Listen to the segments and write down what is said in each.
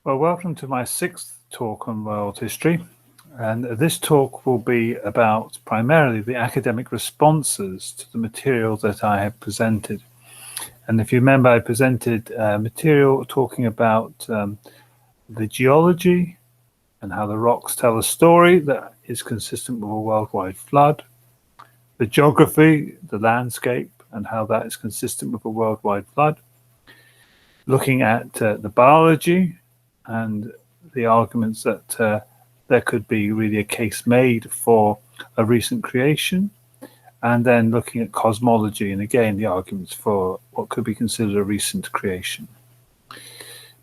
Well, welcome to my sixth talk on world history. And this talk will be about primarily the academic responses to the material that I have presented. And if you remember, I presented material talking about the geology and how the rocks tell a story that is consistent with a worldwide flood, the geography, the landscape, and how that is consistent with a worldwide flood, looking at the biology and the arguments that there could be really a case made for a recent creation, and then looking at cosmology and again the arguments for what could be considered a recent creation.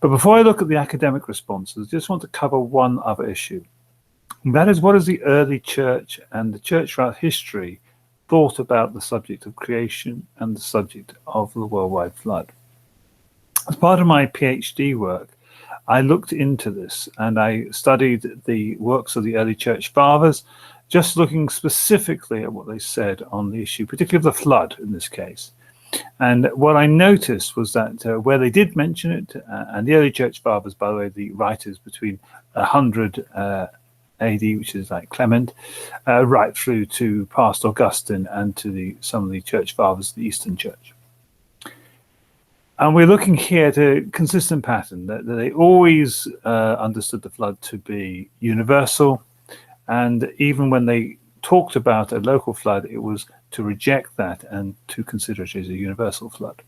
But before I look at the academic responses, I just want to cover one other issue. And that is, what has the early church and the church throughout history thought about the subject of creation and the subject of the worldwide flood? As part of my PhD work, I looked into this and I studied the works of the early church fathers, just looking specifically at what they said on the issue, particularly of the flood in this case. And what I noticed was that where they did mention it, and the early church fathers, by the way, the writers between 100 AD, which is like Clement, right through to past Augustine and to some of the church fathers of the Eastern Church. And we're looking here at a consistent pattern that they always understood the flood to be universal. And even when they talked about a local flood, it was to reject that and to consider it as a universal flood.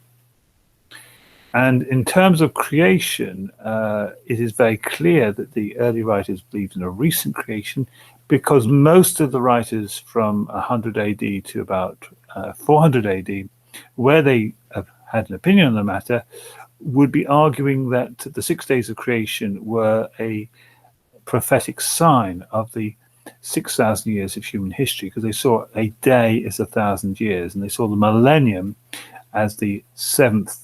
And in terms of creation, it is very clear that the early writers believed in a recent creation, because most of the writers from 100 AD to about 400 AD, where they had an opinion on the matter, would be arguing that the 6 days of creation were a prophetic sign of the 6,000 years of human history, because they saw a day as 1,000 years, and they saw the millennium as the seventh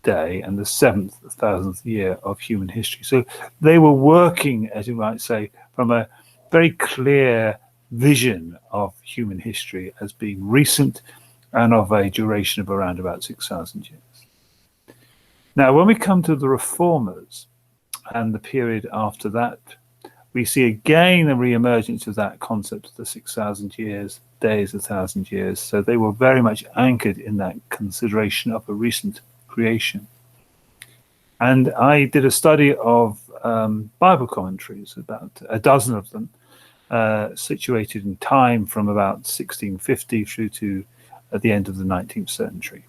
day and the 7,000th year of human history. So they were working, as you might say, from a very clear vision of human history as being recent and of a duration of around about 6,000 years. Now, when we come to the Reformers and the period after that, we see again a re-emergence of that concept of the 6,000 years, days, 1,000 years. So they were very much anchored in that consideration of a recent creation. And I did a study of Bible commentaries, about a dozen of them, situated in time from about 1650 through to at the end of the 19th century.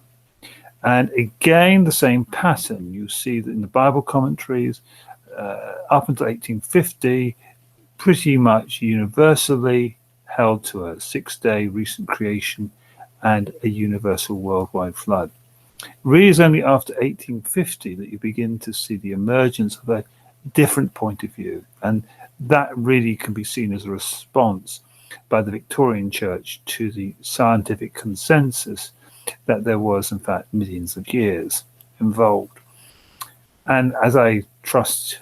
And again, the same pattern. You see that in the Bible commentaries, up until 1850, pretty much universally held to a 6-day recent creation and a universal worldwide flood. Really, it's only after 1850 that you begin to see the emergence of a different point of view. And that really can be seen as a response by the Victorian Church to the scientific consensus that there was, in fact, millions of years involved. And as I trust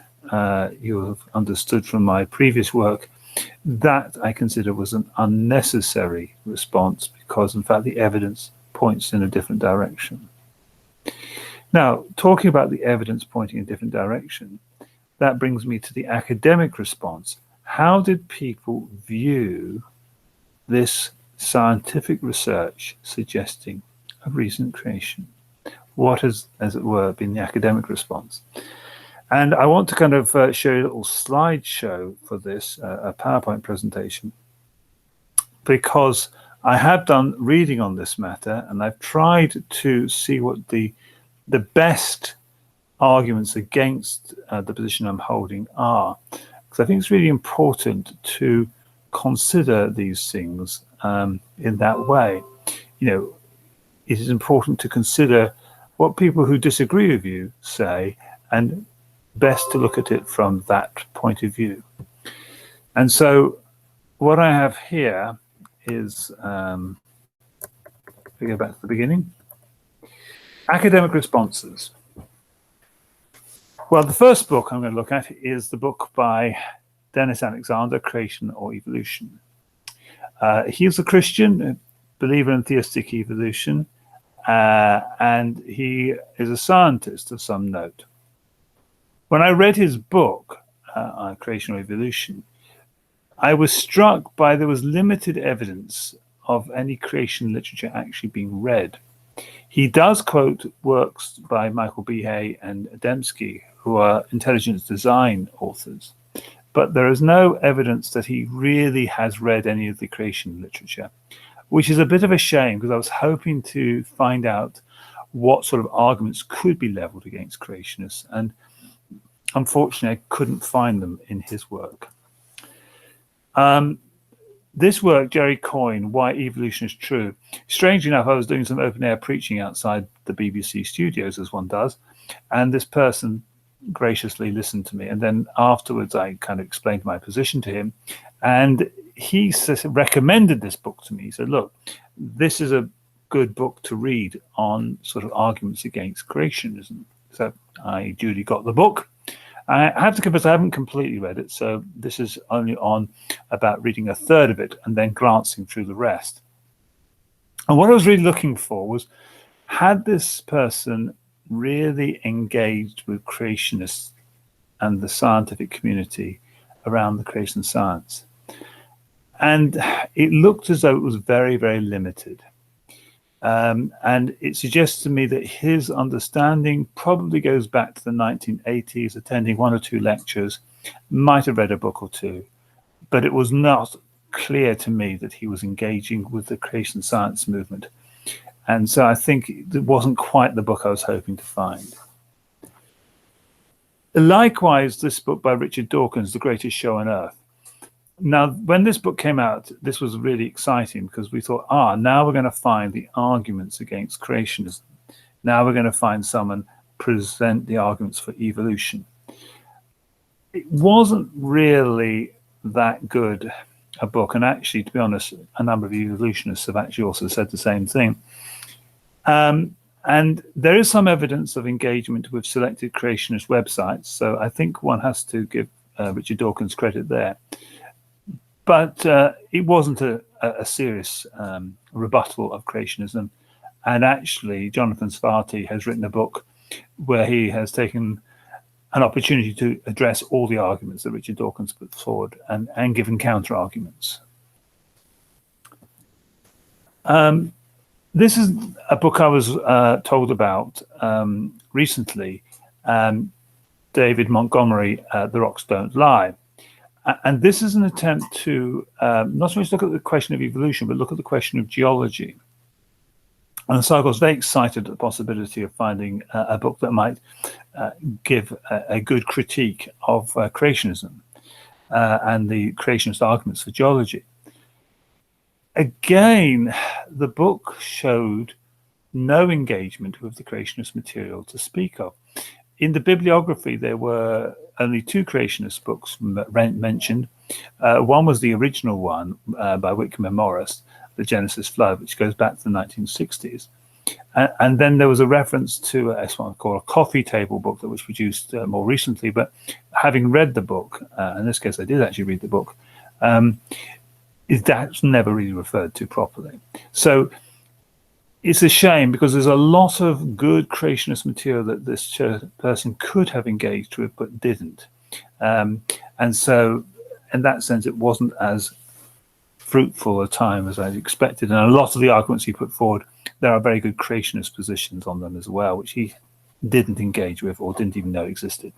you have understood from my previous work, that I consider was an unnecessary response, because, in fact, the evidence points in a different direction. Now, talking about the evidence pointing in a different direction, that brings me to the academic response. How did people view this scientific research suggesting a recent creation? What has, as it were, been the academic response? And I want to kind of show you a little slideshow for this, a PowerPoint presentation, because I have done reading on this matter, and I've tried to see what the best arguments against the position I'm holding are, because I think it's really important to consider these things in that way. You know, it is important to consider what people who disagree with you say, and best to look at it from that point of view. And so what I have here is, we go back to the beginning, academic responses. Well, the first book I'm going to look at is the book by Dennis Alexander, Creation or Evolution. He is a Christian, a believer in theistic evolution, and he is a scientist of some note. When I read his book, Creation or Evolution, I was struck by there was limited evidence of any creation literature actually being read. He does quote works by Michael Behe and Dembski, who are intelligence design authors, but there is no evidence that he really has read any of the creation literature, which is a bit of a shame because I was hoping to find out what sort of arguments could be leveled against creationists, and unfortunately I couldn't find them in his work. This work, Jerry Coyne, Why Evolution is True. Strangely enough, I was doing some open air preaching outside the BBC studios, as one does, and this person graciously listened to me. And then afterwards, I kind of explained my position to him, and he recommended this book to me. He said, look, this is a good book to read on sort of arguments against creationism. So I duly got the book. I have to confess I haven't completely read it, so this is only on about reading a third of it and then glancing through the rest. And what I was really looking for was, had this person really engaged with creationists and the scientific community around the creation science? And it looked as though it was very, very limited. And it suggests to me that his understanding probably goes back to the 1980s, attending one or two lectures, might have read a book or two, but it was not clear to me that he was engaging with the creation science movement. And so I think it wasn't quite the book I was hoping to find. Likewise, this book by Richard Dawkins, The Greatest Show on Earth. Now, when this book came out, this was really exciting because we thought, now we're going to find the arguments against creationism. Now we're going to find someone present the arguments for evolution. It wasn't really that good a book. And actually, to be honest, a number of evolutionists have actually also said the same thing. And there is some evidence of engagement with selected creationist websites. So I think one has to give Richard Dawkins credit there. But it wasn't a serious rebuttal of creationism. And actually, Jonathan Svarty has written a book where he has taken an opportunity to address all the arguments that Richard Dawkins put forward and given counter arguments. This is a book I was told about recently, David Montgomery, The Rocks Don't Lie. And this is an attempt to not so much look at the question of evolution, but look at the question of geology. And so I was very excited at the possibility of finding a book that might give a good critique of creationism and the creationist arguments for geology. Again, the book showed no engagement with the creationist material to speak of. In the bibliography, there were only two creationist books mentioned. One was the original one by Whitcomb and Morris, The Genesis Flood, which goes back to the 1960s. And then there was a reference to what I call a coffee table book that was produced more recently. But having read the book, in this case I did actually read the book, that's never really referred to properly. So it's a shame because there's a lot of good creationist material that this person could have engaged with but didn't. And so in that sense, it wasn't as fruitful a time as I'd expected. And a lot of the arguments he put forward, there are very good creationist positions on them as well, which he didn't engage with or didn't even know existed.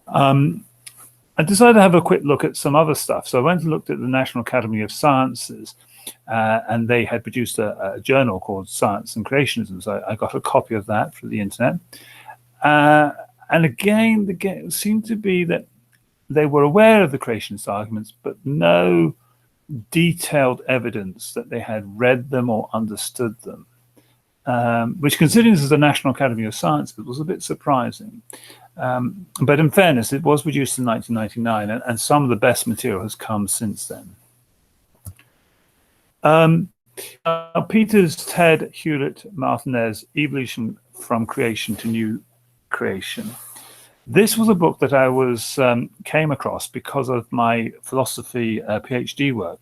I decided to have a quick look at some other stuff. So I went and looked at the National Academy of Sciences, and they had produced a journal called Science and Creationism. So I got a copy of that through the internet. And again, it seemed to be that they were aware of the creationist arguments, but no detailed evidence that they had read them or understood them, which, considering this is the National Academy of Sciences, was a bit surprising. But in fairness, it was produced in 1999, and some of the best material has come since then. Peters, Ted, Hewlett, Martinez, Evolution from Creation to New Creation. This was a book that I came across because of my philosophy PhD work.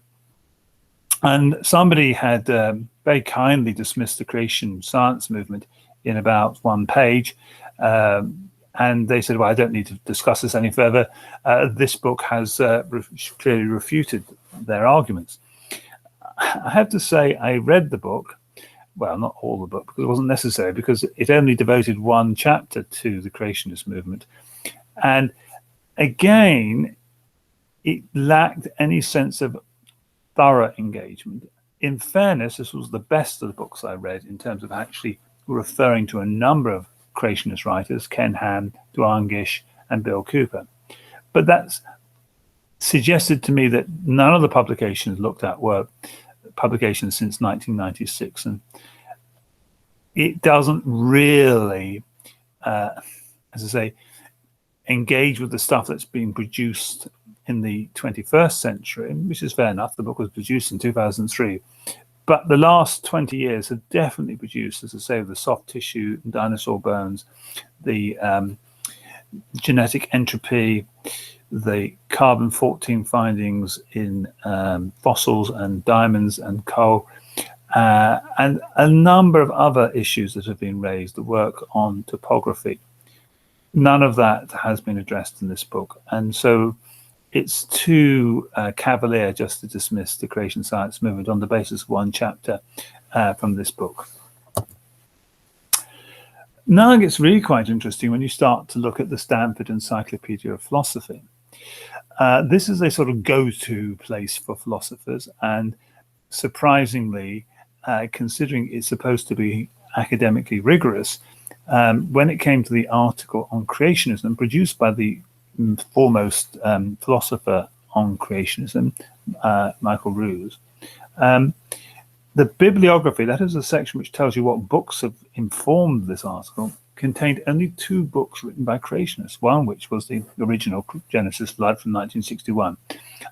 And somebody had very kindly dismissed the creation science movement in about one page. And they said, well, I don't need to discuss this any further. This book has clearly refuted their arguments. I have to say, I read the book. Well, not all the book, because it wasn't necessary, because it only devoted one chapter to the creationist movement. And again, it lacked any sense of thorough engagement. In fairness, this was the best of the books I read in terms of actually referring to a number of creationist writers: Ken Ham, Duane Gish, and Bill Cooper. But that's suggested to me that none of the publications looked at were publications since 1996, and it doesn't really, as I say, engage with the stuff that's being produced in the 21st century, which is fair enough. The book was produced in 2003. But the last 20 years have definitely produced, as I say, the soft tissue, dinosaur bones, the genetic entropy, the carbon-14 findings in fossils and diamonds and coal, and a number of other issues that have been raised, the work on topography. None of that has been addressed in this book. And so it's too cavalier just to dismiss the creation science movement on the basis of one chapter from this book. Now it gets really quite interesting when you start to look at the Stanford Encyclopedia of Philosophy. This is a sort of go-to place for philosophers, and surprisingly, considering it's supposed to be academically rigorous, when it came to the article on creationism produced by the foremost philosopher on creationism, Michael Ruse, the bibliography, that is a section which tells you what books have informed this article, contained only 2 books written by creationists, one which was the original Genesis Flood from 1961,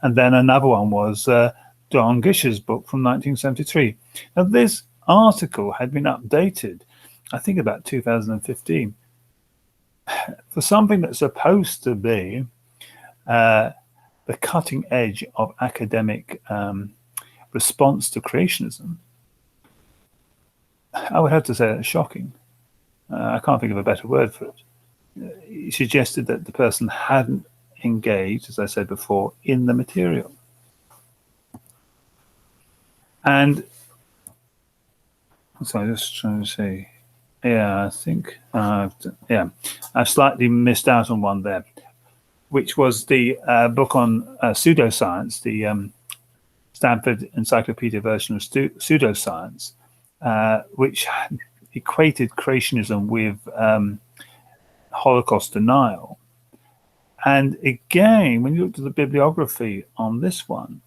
and then another one was Duane Gish's book from 1973. Now, this article had been updated, I think, about 2015. For something that's supposed to be the cutting edge of academic response to creationism, I would have to say that's shocking. I can't think of a better word for it. It suggested that the person hadn't engaged, as I said before, in the material. And so I'm just trying to see. Yeah, I think I've slightly missed out on one there, which was the book on pseudoscience, the Stanford Encyclopedia version of pseudoscience, which equated creationism with Holocaust denial. And again, when you look at the bibliography on this one,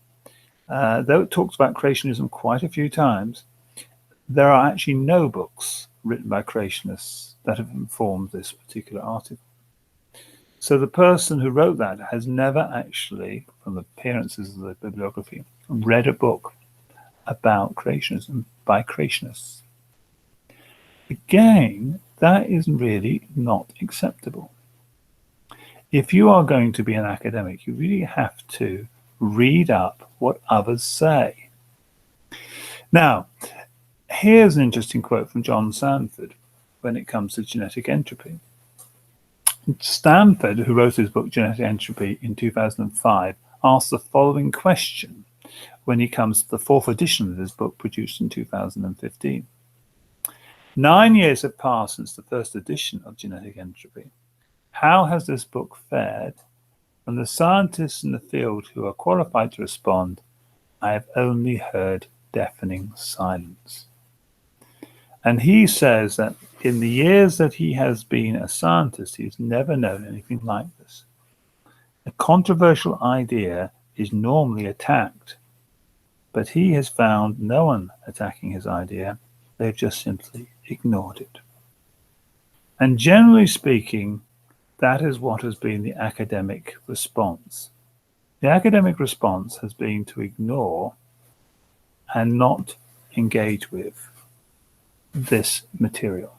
though it talks about creationism quite a few times, there are actually no books written by creationists that have informed this particular article. So the person who wrote that has never actually, from the appearances of the bibliography, read a book about creationism by creationists. Again, that is really not acceptable. If you are going to be an academic, you really have to read up what others say. Now, here's an interesting quote from John Sanford when it comes to genetic entropy. Stanford, who wrote his book Genetic Entropy in 2005, asked the following question when he comes to the 4th edition of his book produced in 2015. 9 years have passed since the first edition of Genetic Entropy. How has this book fared? From the scientists in the field who are qualified to respond, I have only heard deafening silence. And he says that in the years that he has been a scientist, he's never known anything like this. A controversial idea is normally attacked, but he has found no one attacking his idea. They've just simply ignored it. And generally speaking, that is what has been the academic response. The academic response has been to ignore and not engage with this material.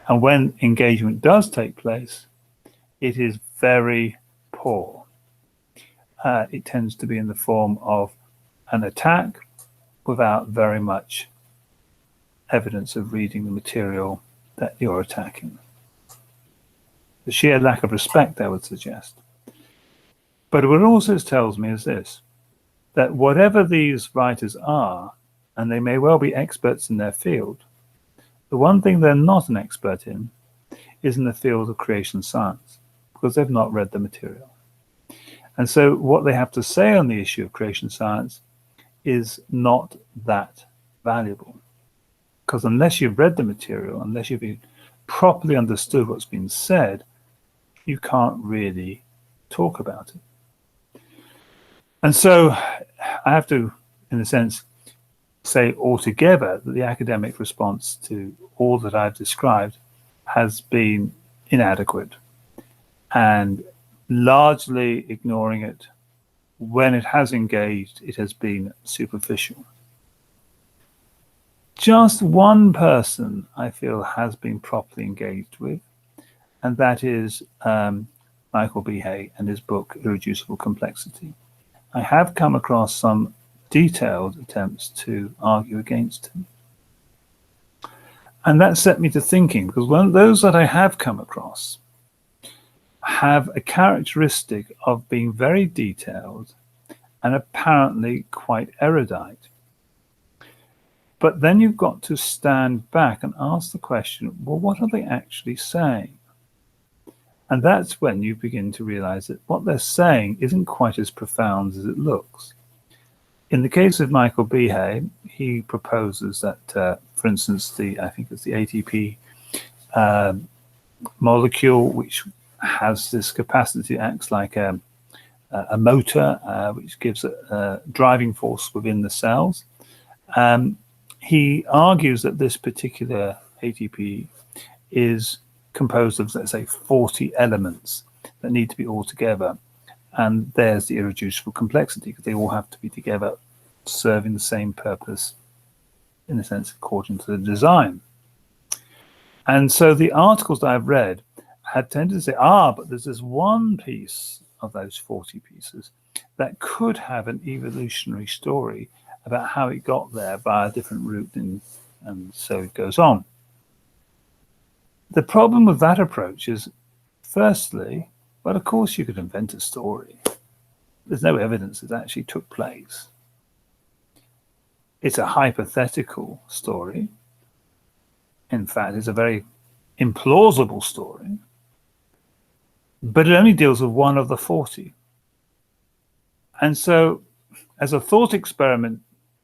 And when engagement does take place, it is very poor. It tends to be in the form of an attack without very much evidence of reading the material that you're attacking. the sheer lack of respect, I would suggest. But what it also tells me is this, that whatever these writers are, and they may well be experts in their field, the one thing they're not an expert in is in the field of creation science, because they've not read the material. And so what they have to say on the issue of creation science is not that valuable. Because unless you've read the material, unless you've properly understood what's been said, you can't really talk about it. And so I have to, in a sense, say altogether that the academic response to all that I've described has been inadequate and largely ignoring it. When it has engaged, it has been superficial. Just one person, I feel, has been properly engaged with, and that is Michael Behe and his book, Irreducible Complexity. I have come across some detailed attempts to argue against him. And that set me to thinking, because one of those that I have come across have a characteristic of being very detailed and apparently quite erudite. But then you've got to stand back and ask the question, well, what are they actually saying? And that's when you begin to realize that what they're saying isn't quite as profound as it looks. In the case of Michael Behe, he proposes that, for instance, I think it's the ATP molecule, which has this capacity, acts like a motor, which gives a driving force within the cells. He argues that this particular ATP is composed of, let's say, 40 elements that need to be all together. And there's the irreducible complexity, because they all have to be together, serving the same purpose, in a sense, according to the design. And so the articles that I've read had tended to say, but there's this one piece of those 40 pieces that could have an evolutionary story about how it got there by a different route, and so it goes on. The problem with that approach is, firstly, well, of course you could invent a story. There's no evidence it actually took place. It's a hypothetical story. In fact, it's a very implausible story. But it only deals with one of the 40. And so, as a thought experiment,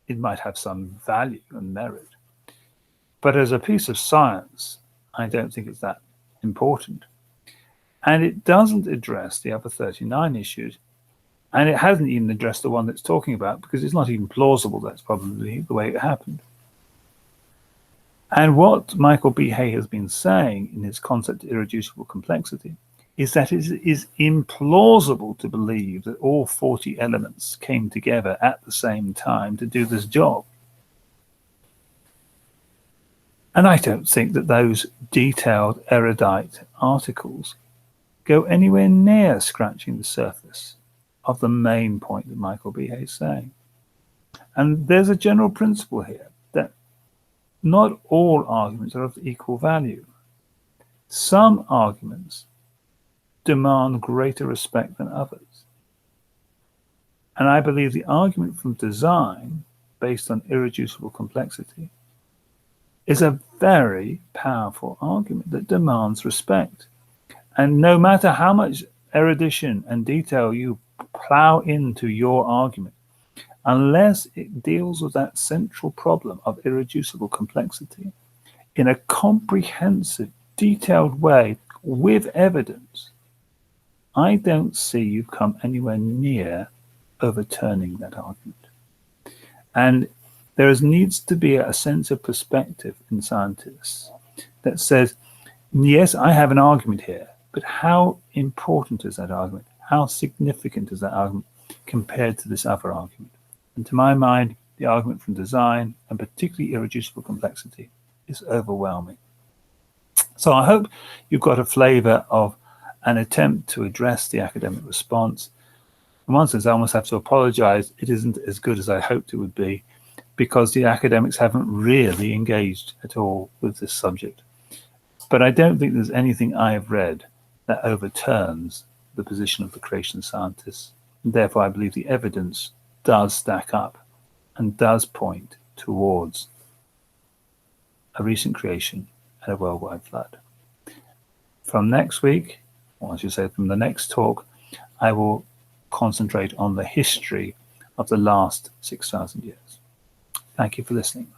it might have some value and merit. But as a piece of science, I don't think it's that important. And it doesn't address the other 39 issues. And it hasn't even addressed the one that's talking about, because it's not even plausible that's probably the way it happened. And what Michael Behe has been saying in his concept of irreducible complexity is that it is implausible to believe that all 40 elements came together at the same time to do this job. And I don't think that those detailed, erudite articles go anywhere near scratching the surface of the main point that Michael Behe is saying. And there's a general principle here that not all arguments are of equal value. Some arguments demand greater respect than others. And I believe the argument from design, based on irreducible complexity, is a very powerful argument that demands respect. And no matter how much erudition and detail you plow into your argument, unless it deals with that central problem of irreducible complexity in a comprehensive, detailed way with evidence, I don't see you come anywhere near overturning that argument. And there needs to be a sense of perspective in scientists that says, yes, I have an argument here, but how important is that argument? How significant is that argument compared to this other argument? And to my mind, the argument from design, and particularly irreducible complexity, is overwhelming. So I hope you've got a flavor of an attempt to address the academic response. In one sense, I almost have to apologize. It isn't as good as I hoped it would be, because the academics haven't really engaged at all with this subject. But I don't think there's anything I have read that overturns the position of the creation scientists. And therefore, I believe the evidence does stack up and does point towards a recent creation and a worldwide flood. From next week, or I should say from the next talk, I will concentrate on the history of the last 6,000 years. Thank you for listening.